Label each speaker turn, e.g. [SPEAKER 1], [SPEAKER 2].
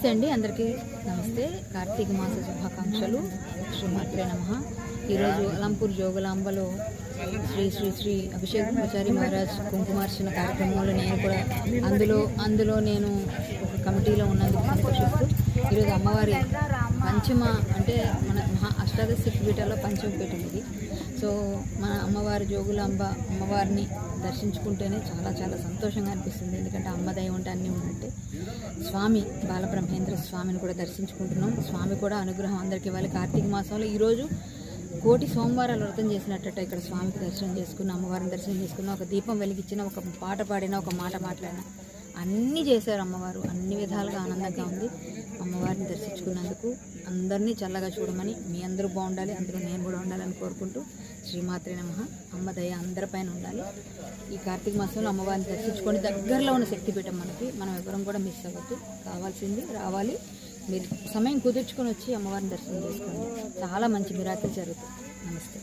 [SPEAKER 1] నమస్తే అండి, అందరికీ నమస్తే. కార్తీక మాస శుభాకాంక్షలు. శ్రీమాత్రే నమః. ఈరోజు అలంపూర్ జోగులాంబలో శ్రీ శ్రీ శ్రీ అభిషేక్ పూజారి మహారాజ్ కుంకుమార్చన కార్యక్రమంలో నేను కూడా అందులో నేను ఒక కమిటీలో ఉన్నందుకు సంతోషిస్తూ ఈరోజు అమ్మవారి పంచమ అంటే మన అష్టాదశ శక్తిపీఠాల్లో పంచమ పీఠం ఇది. సో మన అమ్మవారి జోగులాంబ అమ్మవారిని దర్శించుకుంటేనే చాలా చాలా సంతోషంగా అనిపిస్తుంది. ఎందుకంటే అమ్మ దయ ఉంటే అన్నీ ఉన్నట్టే. స్వామి బాలబ్రహ్మేంద్ర స్వామిని కూడా దర్శించుకుంటున్నాం. స్వామి కూడా అనుగ్రహం అందరికీ ఇవ్వాలి. కార్తీక మాసంలో ఈరోజు కోటి సోమవారాలు వ్రతం చేసినట్ట ఇక్కడ స్వామికి దర్శనం చేసుకున్న, అమ్మవారిని దర్శనం చేసుకున్న, ఒక దీపం వెలిగించిన, ఒక పాట పాడిన, ఒక మాట మాట్లాడిన, అన్నీ చేశారు అమ్మవారు. అన్ని విధాలుగా ఆనందంగా ఉంది. అమ్మవారిని దర్శించుకున్నందుకు అందరినీ చల్లగా చూడమని, మీ అందరూ బాగుండాలి, అందులో నేను కూడా ఉండాలని కోరుకుంటూ శ్రీమాత్రే నమః. అమ్మ దయ అందరిపైన ఉండాలి. ఈ కార్తీక మాసంలో అమ్మవారిని దర్శించుకొని దగ్గరలో ఉన్న శక్తిపీఠం మనం ఎవరం కూడా మిస్ అవ్వద్దు. కావాల్సింది రావాలి. మీరు సమయం కుదుర్చుకొని వచ్చి అమ్మవారిని దర్శనం చేసుకోండి. చాలా మంచి మిరాకిల్ జరుగుతుంది. నమస్తే.